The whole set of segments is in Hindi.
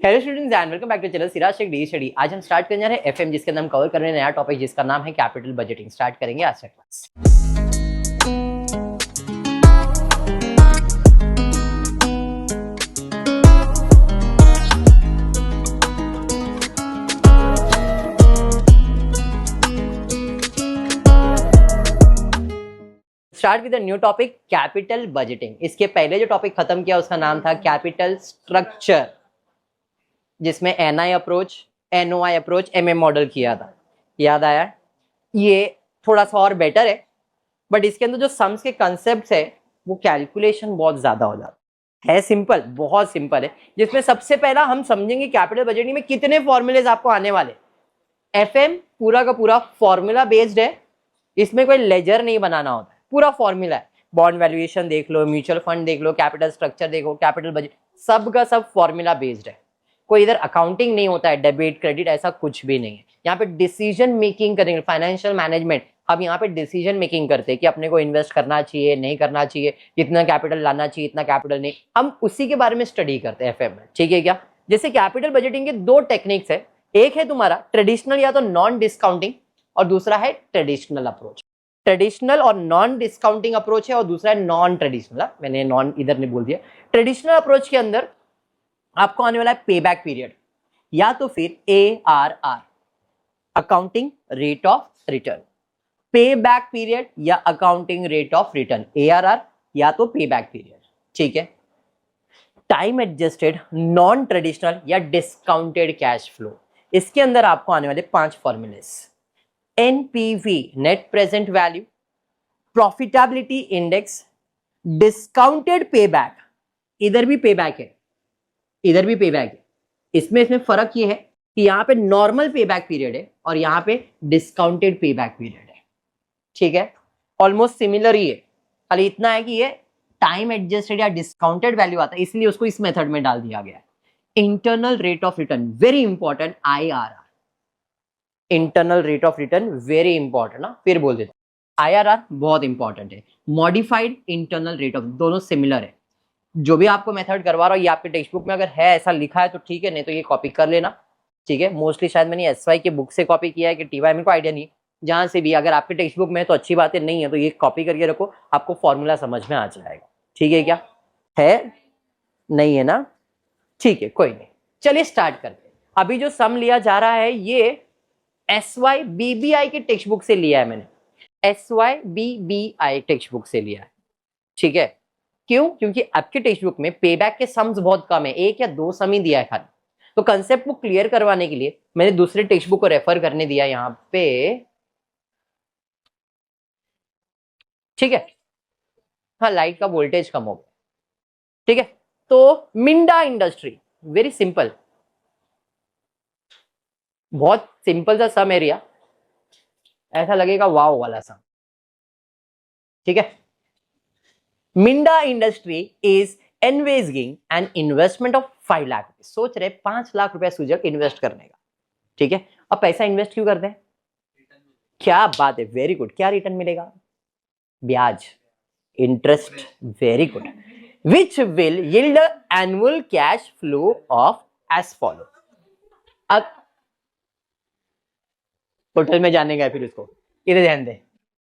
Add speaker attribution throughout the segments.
Speaker 1: Hello students and welcome back to channel Siraj Shaikh the study. आज हम स्टार्ट करने जा रहे हैं एफएम, जिसके अंदर हम कवर कर रहे हैं नया टॉपिक जिसका नाम है कैपिटल बजटिंग। स्टार्ट करेंगे आज से class. Start with the new topic capital budgeting. इसके पहले जो टॉपिक खत्म किया उसका नाम था कैपिटल स्ट्रक्चर, जिसमें NI approach, NOI approach, MM model किया था। याद आया? ये थोड़ा सा और बेटर है, बट इसके अंदर जो सम्स के कंसेप्ट है वो कैलकुलेशन बहुत ज्यादा हो जाता है। सिंपल, बहुत सिंपल है, जिसमें सबसे पहला हम समझेंगे कैपिटल बजटिंग में कितने फॉर्मूलेज आपको आने वाले। एफएम पूरा का पूरा फॉर्मूला बेस्ड है, इसमें कोई लेजर नहीं बनाना होता है, पूरा फॉर्मूला है। बॉन्ड वैल्यूएशन देख लो, म्यूचुअल फंड देख लो, कैपिटल स्ट्रक्चर देखो, कैपिटल बजट, सब का सब फॉर्मूला बेस्ड है। कोई इधर अकाउंटिंग नहीं होता है, डेबिट क्रेडिट ऐसा कुछ भी नहीं है। यहाँ पे डिसीजन मेकिंग करेंगे, फाइनेंशियल मैनेजमेंट। हम यहाँ पे डिसीजन मेकिंग करते हैं कि अपने को इन्वेस्ट करना चाहिए, नहीं करना चाहिए, कितना कैपिटल लाना चाहिए, इतना कैपिटल नहीं, हम उसी के बारे में स्टडी करते हैं एफएम में। ठीक है क्या? जैसे कैपिटल बजटिंग के दो टेक्निक्स है, एक है तुम्हारा ट्रेडिशनल या तो नॉन डिस्काउंटिंग, और दूसरा है ट्रेडिशनल अप्रोच। ट्रेडिशनल और नॉन डिस्काउंटिंग अप्रोच है, और दूसरा है नॉन ट्रेडिशनल। मैंने नॉन इधर नहीं बोल दिया। ट्रेडिशनल अप्रोच के अंदर आपको आने वाला है पे बैक पीरियड, या तो फिर ARR, accounting rate of return. पे बैक पीरियड या accounting rate of return, ARR या तो पे बैक पीरियड। ठीक है। टाइम एडजस्टेड नॉन ट्रेडिशनल या डिस्काउंटेड कैश फ्लो, इसके अंदर आपको आने वाले 5 formulas. NPV, net present value, profitability index, discounted pay back, इधर भी पे बैक है, इधर भी पे बैक है। इसमें फर्क ये है कि यहाँ पे नॉर्मल पे बैक पीरियड है और यहाँ पे डिस्काउंटेड पे बैक पीरियड है। ठीक है, ऑलमोस्ट सिमिलर ही है, खाली इतना है कि ये टाइम एडजस्टेड या डिस्काउंटेड वैल्यू आता है, इसलिए उसको इस मेथड में डाल दिया गया है। Internal rate of return, very important, IRR, internal rate of return very important ना, फिर बोल देता। IRR बहुत इंपॉर्टेंट है। मॉडिफाइड इंटरनल रेट ऑफ, दोनों सिमिलर है। जो भी आपको मेथड करवा रहा हूँ ये आपके टेक्स्ट बुक में अगर है, ऐसा लिखा है तो ठीक है, नहीं तो ये कॉपी कर लेना। ठीक है, मोस्टली शायद मैंने SY के बुक से कॉपी किया है कि TY, मेरे को आइडिया नहीं, जहां से भी अगर आपके टेक्स्ट बुक में है तो अच्छी बात है, नहीं है तो ये कॉपी करके रखो, आपको फॉर्मूला समझ में आ जाएगा। ठीक है क्या? है नहीं है ना? ठीक है, कोई नहीं, चलिए स्टार्ट करते हैं। अभी जो सम लिया जा रहा है ये SY BBI के टेक्स्ट बुक से लिया है मैंने, SY BBI टेक्स्ट बुक से लिया है। ठीक है, क्यों? क्योंकि आपके टेक्स्ट बुक में पेबैक के सम्स बहुत कम है, 1 या 2 सम ही दिया है खाली। तो कंसेप्ट को क्लियर करवाने के लिए मैंने दूसरे टेक्स्ट बुक को रेफर करने दिया यहां पे। ठीक है, हाँ, लाइट का वोल्टेज कम हो गया। ठीक है, तो मिंडा इंडस्ट्री, वेरी सिंपल, बहुत सिंपल सा सम एरिया, ऐसा लगेगा वाव वाला सम। ठीक है, Minda industry is envisaging an investment of 5 lakh रुपए, सोच रहे 5 लाख रुपए सुजग इन्वेस्ट करने का। ठीक है, अब पैसा इन्वेस्ट क्यों करते हैं? क्या बात है, वेरी गुड। क्या रिटर्न मिलेगा? ब्याज, interest, very good, which will yield annual cash flow of as follow. अब टोटल में जाने गए, फिर उसको इधर ध्यान दे।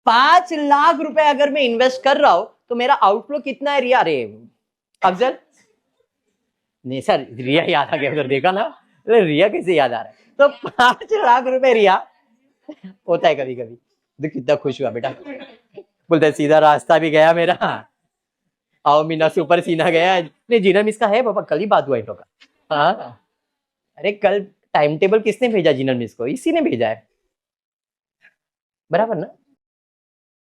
Speaker 1: 5 लाख रुपए अगर मैं इन्वेस्ट कर रहा हूं तो मेरा आउटफ्लो कितना है रिया? अरे अफजल, नहीं सर, रिया याद आ गया, उधर देखा ना, रिया कैसे याद आ रहा है? तो 5 लाख रुपए रिया होता है कभी कभी। तो कितना खुश हुआ बेटा, बोलता है सीधा रास्ता भी गया मेरा, आओ मीना सुपर सीना गया। नहीं, जीना मिस का है पापा, कल ही बात हुआ इन लोग का। हाँ, अरे कल टाइम टेबल किसने भेजा? जीनल मिस को, इसी ने भेजा है, बराबर ना?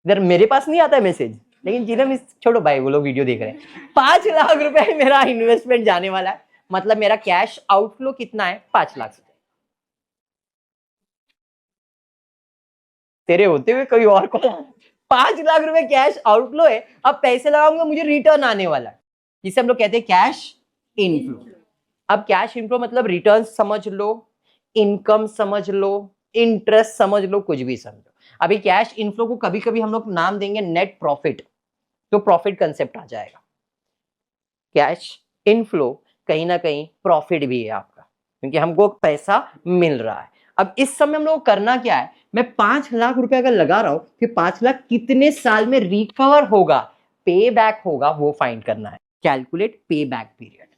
Speaker 1: इधर मेरे पास नहीं आता है मैसेज, लेकिन जीनल मिस छोड़ो भाई, वो लोग वीडियो देख रहे हैं। 5 लाख रुपए मेरा इन्वेस्टमेंट जाने वाला है, मतलब मेरा कैश आउटफ्लो कितना है? 5 लाख। तेरे होते हुए कोई और को 5 लाख रुपए कैश आउटफ्लो है, अब पैसे लगाऊंगा, मुझे रिटर्न आने वाला है, जिसे हम लोग कहते हैं कैश इनफ्लो। अब कैश इनफ्लो मतलब रिटर्न समझ लो, इनकम समझ लो, इंटरेस्ट समझ लो, कुछ भी समझो। अभी कैश इनफ्लो को कभी कभी हम लोग नाम देंगे नेट प्रॉफिट, तो प्रॉफिट कंसेप्ट आ जाएगा। कैश इनफ्लो कहीं ना कहीं प्रॉफिट भी है आपका, क्योंकि हमको पैसा मिल रहा है। अब इस समय हम लोग को करना क्या है, मैं 5 लाख रुपए अगर लगा रहा हूं, फिर 5 लाख कितने साल में रिकवर होगा, पे बैक होगा, वो फाइंड करना है। Calculate payback period.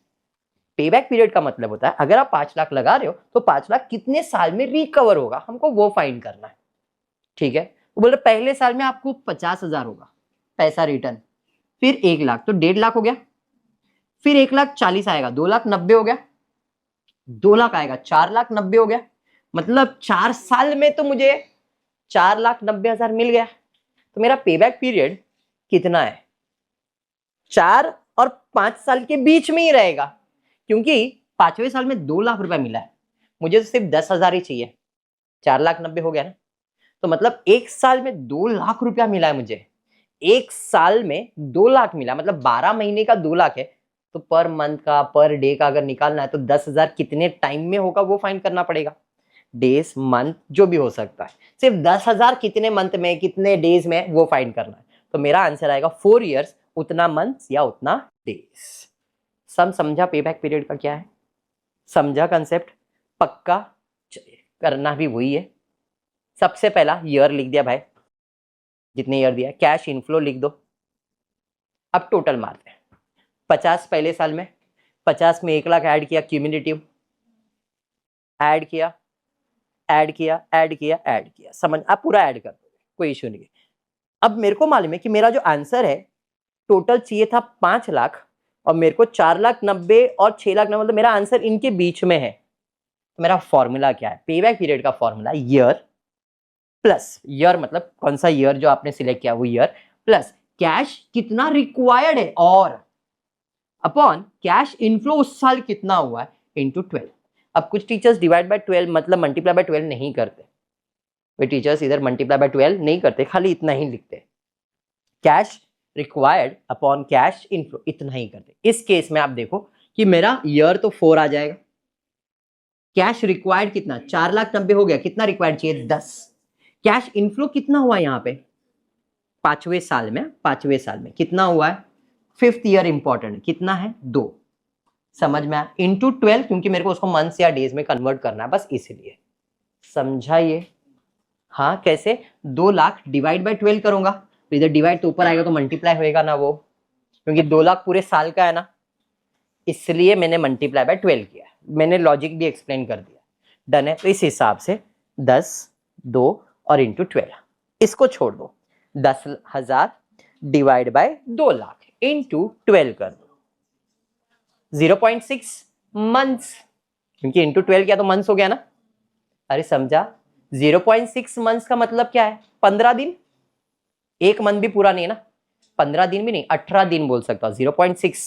Speaker 1: पे बैक पीरियड का मतलब होता है अगर आप 5 लाख लगा रहे हो तो 5 लाख कितने साल में रिकवर होगा, हमको वो फाइंड करना है। ठीक है, वो बोल रहे पहले साल में आपको 50,000 होगा पैसा रिटर्न, फिर 1 लाख तो 1.5 लाख हो गया, फिर 1,40,000 आएगा, 2,90,000 हो गया, 2 लाख आएगा, 4,90,000 हो गया। मतलब 4 साल में तो मुझे 4,90,000 मिल गया। तो मेरा पे बैक पीरियड कितना है, 4 और 5 साल के बीच में ही रहेगा, क्योंकि 5वें साल में 2 लाख रुपया मिला है, मुझे तो सिर्फ 10,000 ही चाहिए, 4,90,000 हो गया ना। तो मतलब 1 साल में 2 लाख रुपया मिला है मुझे, 1 साल में 2 लाख मिला, मतलब 12 महीने का 2 लाख है। तो पर मंथ का, पर डे का अगर निकालना है तो 10,000 कितने टाइम में होगा वो फाइंड करना पड़ेगा। डेज, मंथ, जो भी हो सकता है, सिर्फ 10,000 कितने मंथ में, कितने डेज में, वो फाइंड करना है। तो मेरा आंसर आएगा 4 ईयर्स, उतना मंथ या उतना डेज। सब समझा पे बैक पीरियड का क्या है, समझा कंसेप्ट पक्का। चलिए करना भी वही है। सबसे पहला ईयर लिख दिया भाई, जितने ईयर दिया, कैश इनफ्लो लिख दो। अब टोटल मारते हैं, 50 पहले साल में, 50 में 1 लाख ऐड किया, क्यूमुलेटिव ऐड किया, ऐड किया, ऐड किया, ऐड किया, समझ, आप पूरा ऐड कर दोगे, कोई इश्यू नहीं है। अब मेरे को मालूम है कि मेरा जो आंसर है टोटल चाहिए था 5 लाख, और मेरे को 4,90,000 और 6,90,000, मतलब मेरा आंसर इनके बीच में है। तो मेरा फॉर्मूला क्या है, पे बैक पीरियड का फॉर्मूला ईयर प्लस, ईयर मतलब कौन सा ईयर जो आपने सिलेक्ट किया वो ईयर, प्लस कैश कितना रिक्वायर्ड है, और अपॉन कैश इनफ्लो उस साल कितना हुआ है, इंटू 12। अब कुछ टीचर्स डिवाइड बाय 12 मतलब मल्टीप्लाई बाय 12 नहीं करते, वे टीचर्स इधर मल्टीप्लाई बाय 12 नहीं करते, खाली इतना ही लिखते, cash required upon cash inflow, इतना ही करते। इस केस में आप देखो कि मेरा ईयर तो 4 आ जाएगा, कैश रिक्वायर्ड कितना, 4,90,000 हो गया, कितना रिक्वायर्ड चाहिए, 10। कैश इनफ्लो कितना हुआ यहाँ पे, 5वें साल में, 5वें साल में कितना हुआ है, 5th ईयर इंपॉर्टेंट कितना है, 2। समझ में आया, इंटू 12, क्योंकि मेरे को उसको मंथ्स या डेज में कन्वर्ट करना है, बस इसलिए। समझा ये, हाँ कैसे, 2 लाख डिवाइड बाय 12 करूंगा, तो इधर डिवाइड तो ऊपर आएगा तो मल्टीप्लाई होएगा ना वो, क्योंकि 2 लाख पूरे साल का है ना, इसलिए मैंने मल्टीप्लाई बाय 12 किया। मैंने लॉजिक भी एक्सप्लेन कर दिया, डन है। तो इस हिसाब से 10, 2 और इंटू 12, इसको छोड़ दो, 10,000 डिवाइड बाय 2 लाख इंटू 12 कर दो, 0.6 मंथ्स, क्योंकि इंटू 12 किया तो मंथ्स हो गया ना। अरे समझा, 0.6 मंथ्स का मतलब क्या है, 15 दिन, एक मंथ भी पूरा नहीं है ना, 15 दिन भी नहीं, 18 दिन बोल सकता हूँ। 0.6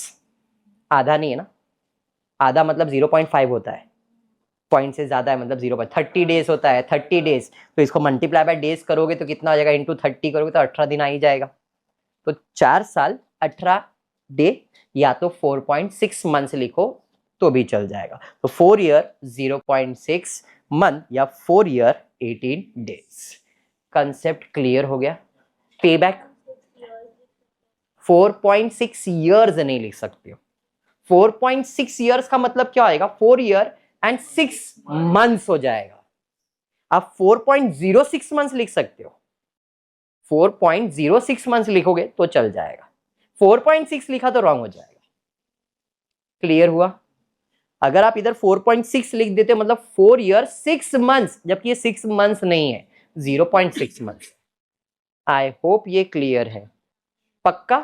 Speaker 1: आधा नहीं है ना, आधा मतलब 0.5 होता है, पॉइंट से ज्यादा है मतलब 0.30 डेज होता है, 30 डेज। तो इसको मल्टीप्लाई बाय डेज करोगे तो कितना हो जाएगा, इंटू 30 करोगे तो 18 दिन आ ही जाएगा। तो 4 साल 18 डे, या तो 4.6 मंथ्स लिखो तो भी चल जाएगा। तो 4 ईयर 0.6 मंथ या 4 ईयर 18 डेज। कंसेप्ट क्लियर हो गया। पे बैक 4.6 ईयर्स नहीं लिख सकते हो, 4.6 ईयर्स का मतलब क्या आएगा, 4 ईयर एंड 6 मंथ्स हो जाएगा। आप 4.06 मंथ्स लिख सकते हो, 4.06 मंथ्स लिखोगे तो चल जाएगा, 4.6 लिखा तो रॉन्ग हो जाएगा। क्लियर हुआ। अगर आप इधर 4.6 लिख देते हो मतलब 4 ईयर 6 मंथ्स, जबकि ये 6 मंथ्स नहीं है, 0.6 मंथ्स। आई होप ये क्लियर है, पक्का।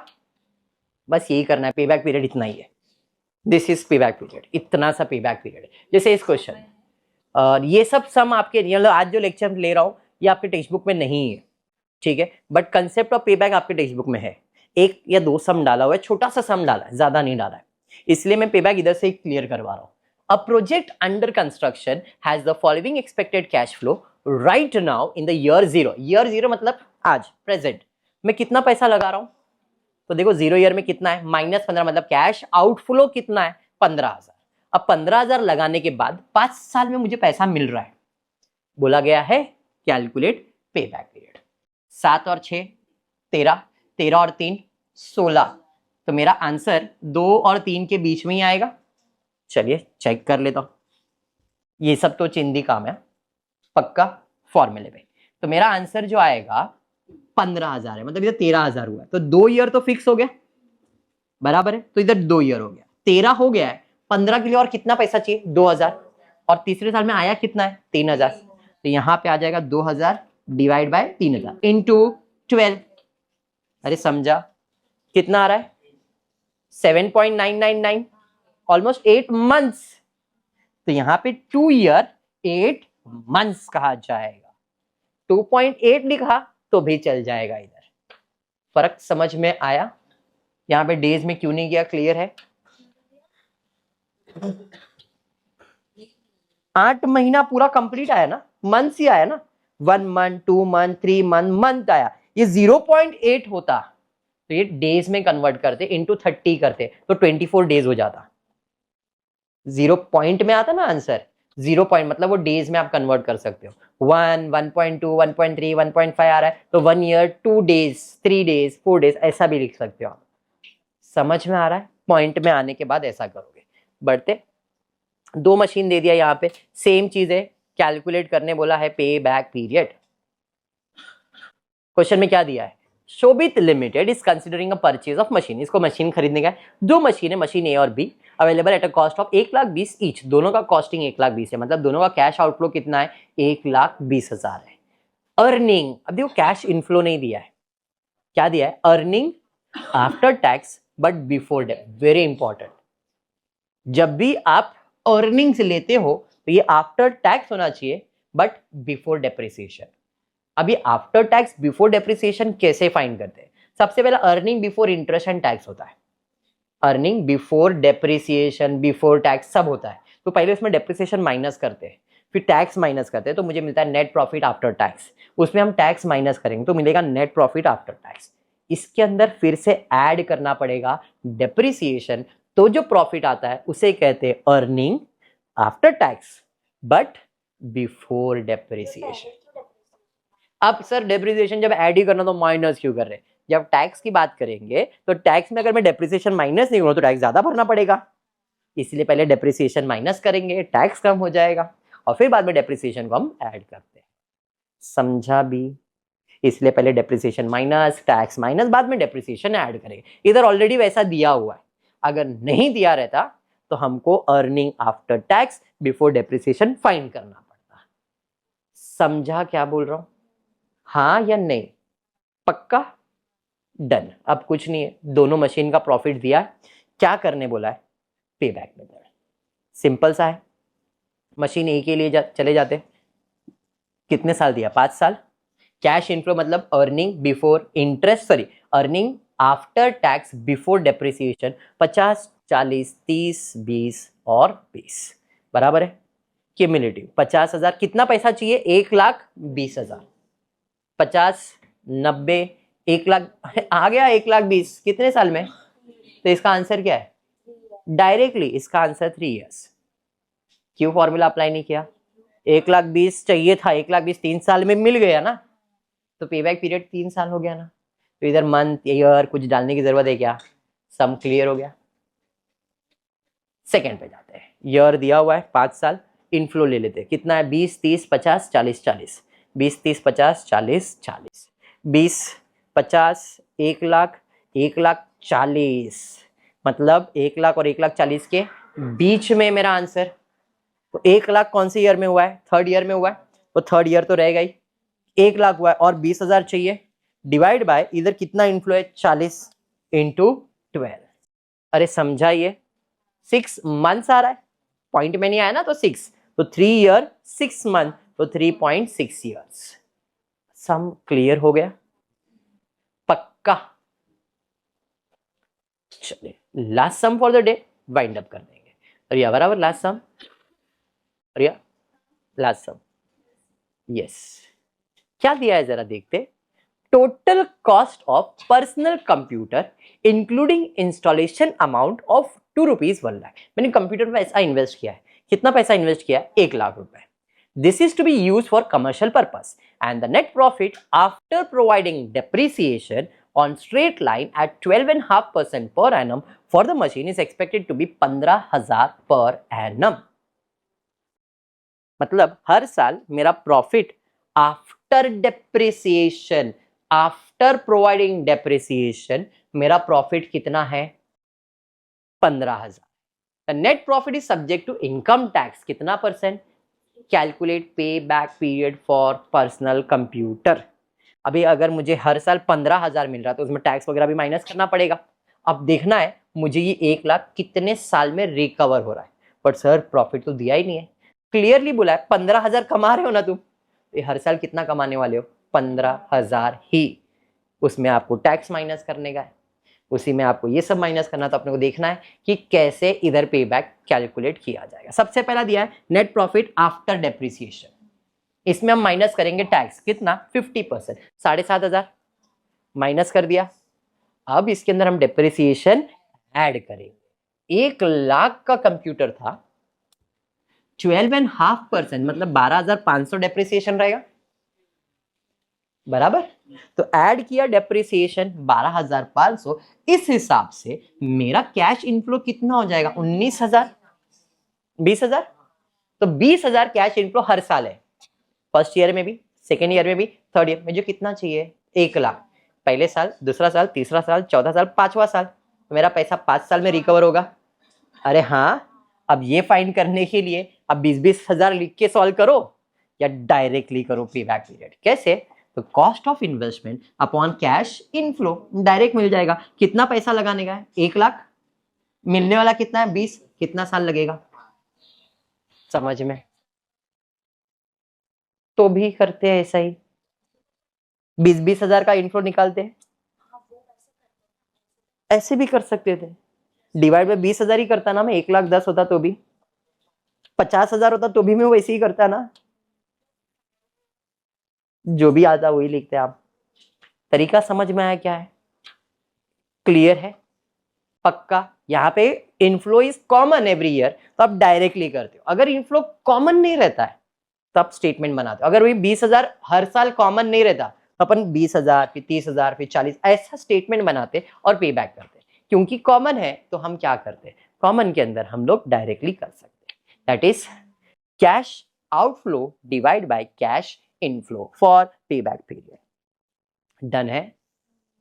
Speaker 1: बस यही करना है, पे बैक पीरियड इतना ही है, दिस इज पे बैक पीरियड, इतना सा पे बैक पीरियड। जैसे इस क्वेश्चन, और ये सब सम आपके रियल, आज जो लेक्चर ले रहा हूं ये आपके टेक्स्ट बुक में नहीं है, ठीक है, बट कंसेप्ट ऑफ पे बैक आपके टेक्स्ट बुक में है। 1 या 2 सम डाला हुआ है, छोटा सा सम डाला है, ज्यादा नहीं डाला है, इसलिए मैं पे बैक इधर से क्लियर करवा रहा हूं। A project under construction has the following expected cash flow right now in the year 0। Year 0 मतलब आज, प्रेजेंट में कितना पैसा लगा रहा हूं, तो देखो 0 ईयर में कितना है, -15, मतलब कैश आउटफ्लो कितना है, 15,000। अब 15,000 लगाने के बाद 5 साल में मुझे पैसा मिल रहा है, बोला गया है कैलकुलेट पे बैक पीरियड। 7 और 6 13, 13 और 3 16, तो मेरा आंसर 2 और 3 के बीच में ही आएगा। चलिए चेक कर लेता हूं, ये सब तो चिंदी काम है, पक्का फॉर्मूले पे। तो मेरा आंसर जो आएगा 15,000 है, मतलब इधर 13,000 हुआ है, तो 2 ईयर तो फिक्स हो गया, बराबर है, तो इधर 2 ईयर हो गया, 13 हो गया है, 15 के लिए और कितना पैसा चाहिए, 2,000, और तीसरे साल में आया कितना है, 3,000, तो यहाँ पे आ जाएगा 2,000 डिवाइड बाय 3,000 इंटू 12। अरे समझा, कितना आ रहा है, 7.999, ऑलमोस्ट 8 मंथ्स। तो यहाँ पे 2 ईयर 8 मंथ्स कहा जाएगा, 2.8 लिखा तो भी चल जाएगा। इधर फर्क समझ में आया, यहाँ पे डेज में क्यों नहीं किया, क्लियर है। 8 महीना पूरा कंप्लीट आया ना, मंथ्स ही आया ना, 1 मंथ 2 मंथ 3 मंथ, मंथ आया, ये 0.8 होता तो ये डेज में कन्वर्ट करते, इंटू 30 करते तो 24 डेज हो जाता। 0 पॉइंट में आता ना आंसर, 0 पॉइंट मतलब वो डेज में आप कन्वर्ट कर सकते हो, 1 1.2 1.3 1.5 आ रहा है तो 1 ईयर 2 डेज 3 डेज 4 डेज ऐसा भी लिख सकते हो आप। समझ में आ रहा है, पॉइंट में आने के बाद ऐसा करोगे। बढ़ते, 2 मशीन दे दिया, यहाँ पे सेम चीज है, कैलकुलेट करने बोला है पे बैक पीरियड। क्वेश्चन में क्या दिया है, Shobhit limited is considering a purchase of machine, इसको मशीन खरीदने का है, 2 मशीन है, मशीन ए और B, available at a cost of 1,20,000 each, दोनों का कॉस्टिंग 1,20,000 है, मतलब दोनों का कैश आउटफ्लो कितना है, 1,20,000 है। अर्निंग, अब देखो कैश इनफ्लो नहीं दिया है, क्या दिया है, earning after tax but before debt, very important. जब भी आप अर्निंग्स लेते हो तो ये आफ्टर टैक्स होना चाहिए बट बिफोर डेप्रिसिएशन। अभी आफ्टर टैक्स बिफोर डेप्रिसिएशन कैसे फाइंड करते हैं, सबसे पहला earning before interest and tax होता है, earning before depreciation before tax सब होता है, तो पहले उसमें डेप्रिसिएशन माइनस करते हैं, फिर टैक्स माइनस करते हैं, तो मुझे मिलता है नेट प्रॉफिट आफ्टर टैक्स, उसमें हम टैक्स माइनस करेंगे तो मिलेगा नेट प्रॉफिट आफ्टर टैक्स। इसके अंदर फिर से ऐड करना पड़ेगा डेप्रिसिएशन, तो जो प्रॉफिट आता है उसे कहते हैं earning after tax but before depreciation. अब सर डेप्रिसिएशन जब ऐड ही करना तो माइनस क्यों कर रहे हैं, जब टैक्स की बात करेंगे तो टैक्स में अगर मैं डेप्रिसिएशन माइनस नहीं करूँ तो टैक्स ज्यादा भरना पड़ेगा, इसलिए पहले डेप्रिसिएशन माइनस करेंगे, टैक्स कम हो जाएगा, और फिर बाद में डेप्रिसिएशन को हम ऐड करते हैं। समझा भी, इसलिए पहले डेप्रिसिएशन माइनस टैक्स माइनस, बाद में डेप्रिसिएशन ऐड करेंगे। इधर ऑलरेडी वैसा दिया हुआ है, अगर नहीं दिया रहता तो हमको earning after tax before depreciation find करना पड़ता। समझा क्या बोल रहा हूं, हाँ या नहीं, पक्का, डन। अब कुछ नहीं है, दोनों मशीन का प्रॉफिट दिया है, क्या करने बोला है, पे बैक मेथड, सिंपल सा है। मशीन ए के लिए चले जाते, कितने साल दिया, 5 साल। कैश इनफ्लो मतलब earning before interest, sorry earning after tax before depreciation, 50 40 30 20 और 20, बराबर है। क्यूमुलेटिव 50,000, कितना पैसा चाहिए, 1,20,000, 50 90 1,00,000 आ गया, 1,20,000 कितने साल में, तो इसका आंसर क्या है, डायरेक्टली इसका आंसर 3 इयर्स। क्यों फॉर्मूला अप्लाई नहीं किया, 1,20,000 चाहिए था, 1,20,000 3 साल में मिल गया ना, तो पेबैक पीरियड 3 साल हो गया ना, तो इधर मंथ ईयर कुछ डालने की जरूरत है क्या, सम क्लियर हो गया। सेकंड पे जाते हैं, ईयर दिया हुआ है 5 साल, इनफ्लो ले लेते हैं, कितना है 20 30 50 40 40, 20 30 50 40 40, 20 50 1,00,000 1,40,000, मतलब 1,00,000 और 1,40,000 के बीच में मेरा आंसर। तो 1,00,000 कौन से ईयर में हुआ है, 3rd ईयर में हुआ है, तो 3rd ईयर तो रहेगा ही, 1,00,000 हुआ है और 20,000 चाहिए, डिवाइड बाय इधर कितना इनफ्लो है 40 इंटू 12। अरे समझाइए, 6 मंथ्स आ रहा है, पॉइंट में नहीं आया ना, तो 6, तो 3 ईयर 6 मंथ, तो 3.6 ईयर्स। सम क्लियर हो गया, पक्का। चलिए last sum for the day wind up कर देंगे। रिया बराबर, last sum, Riya last sum, yes. क्या दिया है जरा देखते, total cost of personal computer including installation amount of ₹2,01,00,000। मैंने कंप्यूटर में ऐसा इन्वेस्ट किया है, कितना पैसा इन्वेस्ट किया है, 1,00,000 रुपए। This is to be use for commercial purpose and the net profit after providing depreciation on straight line at 12.5% per annum for the machine is expected to be 15,000 per annum. मतलब हर साल मेरा profit after depreciation, after providing depreciation, मेरा प्रॉफिट कितना है? 15,000. The net profit is subject to income tax. कितना percent? Calculate payback period for personal computer. अभी अगर मुझे हर साल 15,000 मिल रहा तो उसमें टैक्स वगैरह भी माइनस करना पड़ेगा. अब देखना है मुझे ये 1 लाख कितने साल में रिकवर हो रहा है. बट सर प्रॉफिट तो दिया ही नहीं है. क्लियरली बोला है 15,000 कमा रहे हो ना तुम, ये हर साल कितना कमाने वाले हो? 15,000 ही. उसमें आपको टैक्स माइनस करने का है, उसी में आपको ये सब माइनस करना. तो अपने को देखना है कि कैसे इधर पे बैक कैलकुलेट किया जाएगा. सबसे पहला दिया है नेट प्रॉफिट आफ्टर डेप्रिसिएशन. इसमें हम माइनस करेंगे टैक्स. कितना? 50%. 7,500 माइनस कर दिया. अब इसके अंदर हम डेप्रिसिएशन ऐड करेंगे. 1 लाख का कंप्यूटर था, 12.5% मतलब 12,500 डेप्रिसिएशन रहेगा. बराबर. तो ऐड किया डेप्रिसिएशन 12,500. इस हिसाब से मेरा कैश इनफ्लो कितना हो जाएगा? 19,000. 20,000. तो 20,000 कैश इनफ्लो हर साल है. फर्स्ट ईयर में भी, सेकेंड ईयर में भी, थर्ड ईयर में. जो कितना चाहिए? 1 लाख. पहले साल, दूसरा साल, तीसरा साल, चौथा साल, 5वां साल. तो मेरा पैसा 5 साल में रिकवर होगा. अरे हाँ. अब ये फाइंड करने के लिए अब 20-20 हजार लिख के सॉल्व करो या डायरेक्टली करो पे बैक पीरियड. कैसे? तो cost of investment upon cash inflow direct मिल जाएगा. कितना पैसा लगाने का है? 1 लाख. मिलने वाला कितना है? 20. कितना साल लगेगा? समझ में? तो भी करते हैं ऐसा ही. 20-20 हजार का इनफ्लो निकालते हैं. ऐसे भी कर सकते थे. डिवाइड बाय 20,000 ही करता ना मैं. 1,10,000 होता तो भी, 50,000 होता तो भी मैं वैसे ही करता ना. जो भी आता वही लिखते हैं आप. तरीका समझ में आया क्या है? क्लियर है? पक्का? यहाँ पे inflow is common every year तो आप डायरेक्टली करते हो. अगर इनफ्लो कॉमन नहीं रहता है तो आप स्टेटमेंट बनाते हो. अगर वही 20,000 हर साल कॉमन नहीं रहता तो अपन 20,000 फिर 30,000 फिर 40 ऐसा स्टेटमेंट बनाते और पे बैक करते. क्योंकि कॉमन है तो हम क्या करते हैं? कॉमन के अंदर हम लोग डायरेक्टली कर सकते हैं. That is cash outflow divide by cash inflow for पे बैक पीरियड. डन है?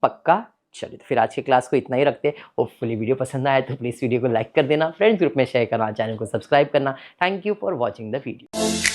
Speaker 1: पक्का? चलिए तो फिर आज की क्लास को इतना ही रखते हैं. होपफुली वीडियो पसंद आया तो प्लीज वीडियो को लाइक कर देना, फ्रेंड्स ग्रुप में शेयर करना, चैनल को सब्सक्राइब करना. Thank you for watching the video.